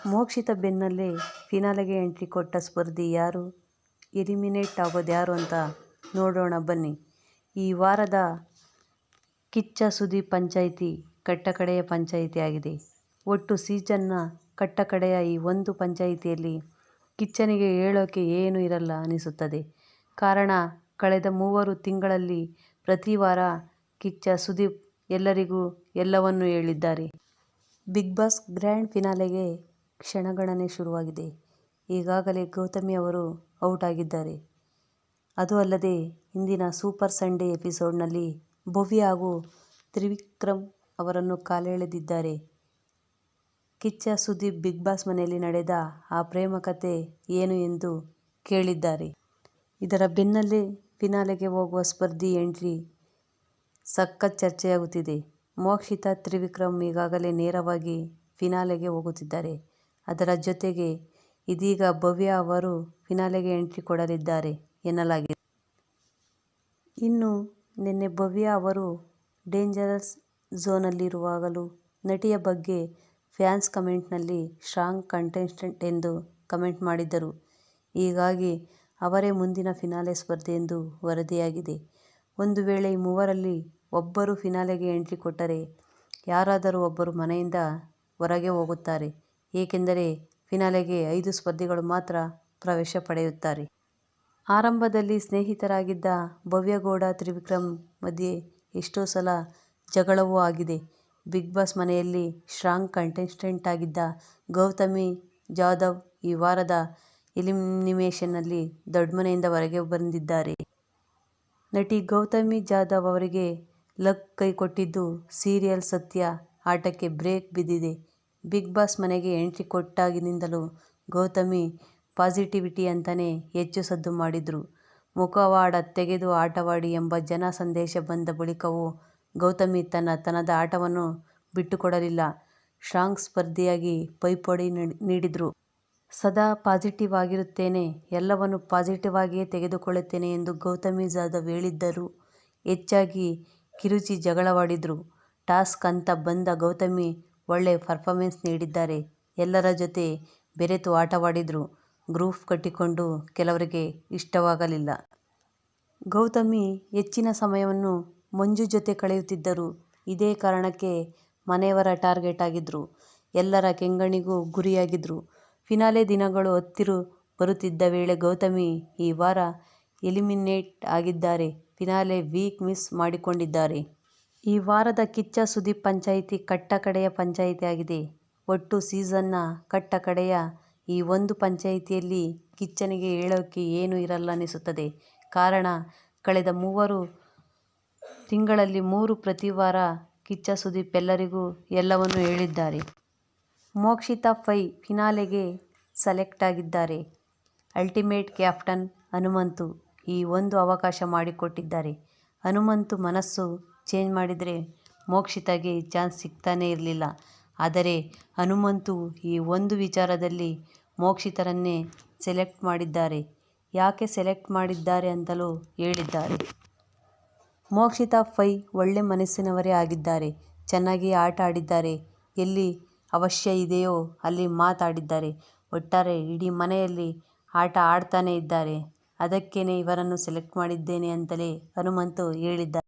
ಮೋಕ್ಷಿತ ಬೆನ್ನಲ್ಲೇ ಫಿನಾಲೆಗೆ ಎಂಟ್ರಿ ಕೊಟ್ಟ ಸ್ಪರ್ಧಿ ಯಾರು, ಎಲಿಮಿನೇಟ್ ಆಗೋದ್ಯಾರು ಅಂತ ನೋಡೋಣ ಬನ್ನಿ. ಈ ವಾರದ ಕಿಚ್ಚ ಸುದೀಪ್ ಪಂಚಾಯಿತಿ ಕಟ್ಟಕಡೆಯ ಪಂಚಾಯಿತಿ ಆಗಿದೆ. ಒಟ್ಟು ಸೀಸನ್ನ ಕಟ್ಟಕಡೆಯ ಈ ಒಂದು ಪಂಚಾಯಿತಿಯಲ್ಲಿ ಕಿಚ್ಚನಿಗೆ ಹೇಳೋಕೆ ಏನೂ ಇರಲ್ಲ ಅನಿಸುತ್ತದೆ. ಕಾರಣ, ಕಳೆದ 3 ತಿಂಗಳಲ್ಲಿ ಪ್ರತಿ ವಾರ ಕಿಚ್ಚ ಸುದೀಪ್ ಎಲ್ಲರಿಗೂ ಎಲ್ಲವನ್ನೂ ಹೇಳಿದ್ದಾರೆ. ಬಿಗ್ ಬಾಸ್ ಗ್ರ್ಯಾಂಡ್ ಫಿನಾಲೆಗೆ ಕ್ಷಣಗಣನೆ ಶುರುವಾಗಿದೆ. ಈಗಾಗಲೇ ಗೌತಮಿ ಅವರು ಔಟ್ ಆಗಿದ್ದಾರೆ. ಅದು ಅಲ್ಲದೆ ಇಂದಿನ ಸೂಪರ್ ಸಂಡೇ ಎಪಿಸೋಡ್ನಲ್ಲಿ ಭವ್ಯ ಹಾಗೂ ತ್ರಿವಿಕ್ರಮ್ ಅವರನ್ನು ಕಾಲೆಳೆದಿದ್ದಾರೆ. ಕಿಚ್ಚ ಸುದೀಪ್ ಬಿಗ್ ಬಾಸ್ ಮನೆಯಲ್ಲಿ ನಡೆದ ಆ ಪ್ರೇಮ ಕಥೆ ಏನು ಎಂದು ಕೇಳಿದ್ದಾರೆ. ಇದರ ಬೆನ್ನಲ್ಲೇ ಫಿನಾಲೆಗೆ ಹೋಗುವ ಸ್ಪರ್ಧಿ ಎಂಟ್ರಿ ಸಖತ್ ಚರ್ಚೆಯಾಗುತ್ತಿದೆ. ಮೋಕ್ಷಿತ, ತ್ರಿವಿಕ್ರಮ್ ಈಗಾಗಲೇ ನೇರವಾಗಿ ಫಿನಾಲೆಗೆ ಹೋಗುತ್ತಿದ್ದಾರೆ. ಅದರ ಜೊತೆಗೆ ಇದೀಗ ಭವ್ಯ ಅವರು ಫಿನಾಲೆಗೆ ಎಂಟ್ರಿ ಕೊಡಲಿದ್ದಾರೆ ಎನ್ನಲಾಗಿದೆ. ಇನ್ನು ನಿನ್ನೆ ಭವ್ಯ ಅವರು ಡೇಂಜರಸ್ ಝೋನ್ನಲ್ಲಿರುವಾಗಲೂ ನಟಿಯ ಬಗ್ಗೆ ಫ್ಯಾನ್ಸ್ ಕಮೆಂಟ್ನಲ್ಲಿ ಸ್ಟ್ರಾಂಗ್ ಕಂಟೆಸ್ಟೆಂಟ್ ಎಂದು ಕಮೆಂಟ್ ಮಾಡಿದ್ದರು. ಹೀಗಾಗಿ ಅವರೇ ಮುಂದಿನ ಫಿನಾಲೆ ಸ್ಪರ್ಧಿ ಎಂದು ವರದಿಯಾಗಿದೆ. ಒಂದು ವೇಳೆ ಈ ಮೂವರಲ್ಲಿ ಒಬ್ಬರು ಫಿನಾಲೆಗೆ ಎಂಟ್ರಿ ಕೊಟ್ಟರೆ ಯಾರಾದರೂ ಒಬ್ಬರು ಮನೆಯಿಂದ ಹೊರಗೆ ಹೋಗುತ್ತಾರೆ. ಏಕೆಂದರೆ ಫಿನಾಲೆಗೆ 5 ಸ್ಪರ್ಧಿಗಳು ಮಾತ್ರ ಪ್ರವೇಶ ಪಡೆಯುತ್ತಾರೆ. ಆರಂಭದಲ್ಲಿ ಸ್ನೇಹಿತರಾಗಿದ್ದ ಭವ್ಯ ಗೌಡ, ತ್ರಿವಿಕ್ರಮ್ ಮಧ್ಯೆ ಎಷ್ಟೋ ಸಲ ಜಗಳವೂ ಆಗಿದೆ. ಬಿಗ್ ಬಾಸ್ ಮನೆಯಲ್ಲಿ ಸ್ಟ್ರಾಂಗ್ ಕಂಟೆಸ್ಟೆಂಟ್ ಆಗಿದ್ದ ಗೌತಮಿ ಜಾಧವ್ ಈ ವಾರದ ಎಲಿಮಿನೇಷನ್ನಲ್ಲಿ ದೊಡ್ಡಮನೆಯಿಂದ ಹೊರಗೆ ಬಂದಿದ್ದಾರೆ. ನಟಿ ಗೌತಮಿ ಜಾಧವ್ ಅವರಿಗೆ ಲಕ್ ಕೈಕೊಟ್ಟಿದ್ದು ಸೀರಿಯಲ್ ಸತ್ಯ ಆಟಕ್ಕೆ ಬ್ರೇಕ್ ಬಿದ್ದಿದೆ. ಬಿಗ್ ಬಾಸ್ ಮನೆಗೆ ಎಂಟ್ರಿ ಕೊಟ್ಟಾಗಿನಿಂದಲೂ ಗೌತಮಿ ಪಾಸಿಟಿವಿಟಿ ಅಂತಾನೆ ಹೆಚ್ಚು ಸದ್ದು ಮಾಡಿದ್ರು. ಮುಖವಾಡ ತೆಗೆದು ಆಟವಾಡಿ ಎಂಬ ಜನ ಸಂದೇಶ ಬಂದ ಬಳಿಕವೂ ಗೌತಮಿ ತನ್ನದ ಆಟವನ್ನು ಬಿಟ್ಟುಕೊಡಲಿಲ್ಲ. ಸ್ಟ್ರಾಂಗ್ ಸ್ಪರ್ಧಿಯಾಗಿ ಪೈಪೋಟಿ ನೀಡಿದ್ರು. ಸದಾ ಪಾಸಿಟಿವ್ ಆಗಿರುತ್ತೇನೆ, ಎಲ್ಲವನ್ನು ಪಾಸಿಟಿವ್ ಆಗಿಯೇ ತೆಗೆದುಕೊಳ್ಳುತ್ತೇನೆ ಎಂದು ಗೌತಮಿ ಜಾಧವ್ ಹೇಳಿದ್ದರು. ಹೆಚ್ಚಾಗಿ ಕಿರುಚಿ ಜಗಳವಾಡಿದ್ರು. ಟಾಸ್ಕ್ ಅಂತ ಬಂದ ಗೌತಮಿ ಒಳ್ಳೆ ಪರ್ಫಾರ್ಮೆನ್ಸ್ ನೀಡಿದ್ದಾರೆ. ಎಲ್ಲರ ಜೊತೆ ಬೆರೆತು ಆಟವಾಡಿದ್ರು. ಗ್ರೂಪ್ ಕಟ್ಟಿಕೊಂಡು ಕೆಲವರಿಗೆ ಇಷ್ಟವಾಗಲಿಲ್ಲ. ಗೌತಮಿ ಹೆಚ್ಚಿನ ಸಮಯವನ್ನು ಮಂಜು ಜೊತೆ ಕಳೆಯುತ್ತಿದ್ದರು. ಇದೇ ಕಾರಣಕ್ಕೆ ಮನೆಯವರ ಟಾರ್ಗೆಟ್ ಆಗಿದ್ರು. ಎಲ್ಲರ ಕೆಂಗಣ್ಣಿಗೂ ಗುರಿಯಾಗಿದ್ರು. ಫಿನಾಲೆ ದಿನಗಳು ಹತ್ತಿರ ಬರುತ್ತಿದ್ದ ವೇಳೆ ಗೌತಮಿ ಈ ವಾರ ಎಲಿಮಿನೇಟ್ ಆಗಿದ್ದಾರೆ. ಫಿನಾಲೆ ವೀಕ್ ಮಿಸ್ ಮಾಡಿಕೊಂಡಿದ್ದಾರೆ. ಈ ವಾರದ ಕಿಚ್ಚ ಸುದೀಪ್ ಪಂಚಾಯಿತಿ ಕಟ್ಟಕಡೆಯ ಪಂಚಾಯಿತಿ ಆಗಿದೆ. ಒಟ್ಟು ಸೀಸನ್ನ ಕಟ್ಟಕಡೆಯ ಈ ಒಂದು ಪಂಚಾಯಿತಿಯಲ್ಲಿ ಕಿಚ್ಚನಿಗೆ ಹೇಳೋಕೆ ಏನೂ ಇರಲ್ಲ ಅನಿಸುತ್ತದೆ. ಕಾರಣ, ಕಳೆದ 3 ತಿಂಗಳಲ್ಲಿ ಪ್ರತಿ ವಾರ ಕಿಚ್ಚ ಸುದೀಪ್ ಎಲ್ಲರಿಗೂ ಎಲ್ಲವನ್ನೂ ಹೇಳಿದ್ದಾರೆ. ಮೋಕ್ಷಿತ ಫಿನಾಲೆಗೆ ಸೆಲೆಕ್ಟ್ ಆಗಿದ್ದಾರೆ. ಅಲ್ಟಿಮೇಟ್ ಕ್ಯಾಪ್ಟನ್ ಹನುಮಂತು ಈ ಒಂದು ಅವಕಾಶ ಮಾಡಿಕೊಟ್ಟಿದ್ದಾರೆ. ಹನುಮಂತು ಮನಸ್ಸು ಚೇಂಜ್ ಮಾಡಿದರೆ ಮೋಕ್ಷಿತಗೆ ಚಾನ್ಸ್ ಸಿಗ್ತಾನೇ ಇರಲಿಲ್ಲ. ಆದರೆ ಹನುಮಂತು ಈ ಒಂದು ವಿಚಾರದಲ್ಲಿ ಮೋಕ್ಷಿತರನ್ನೇ ಸೆಲೆಕ್ಟ್ ಮಾಡಿದ್ದಾರೆ. ಯಾಕೆ ಸೆಲೆಕ್ಟ್ ಮಾಡಿದ್ದಾರೆ ಅಂತಲೂ ಹೇಳಿದ್ದಾರೆ. ಮೋಕ್ಷಿತ ಒಳ್ಳೆ ಮನಸ್ಸಿನವರೇ ಆಗಿದ್ದಾರೆ. ಚೆನ್ನಾಗಿ ಆಟ ಆಡಿದ್ದಾರೆ. ಎಲ್ಲಿ ಅವಶ್ಯ ಇದೆಯೋ ಅಲ್ಲಿ ಮಾತಾಡಿದ್ದಾರೆ. ಒಟ್ಟಾರೆ ಇಡೀ ಮನೆಯಲ್ಲಿ ಆಟ ಆಡ್ತಾನೇ ಇದ್ದಾರೆ. ಅದಕ್ಕೇನೆ ಇವರನ್ನು ಸೆಲೆಕ್ಟ್ ಮಾಡಿದ್ದೇನೆ ಅಂತಲೇ ಹನುಮಂತು ಹೇಳಿದ್ದಾರೆ.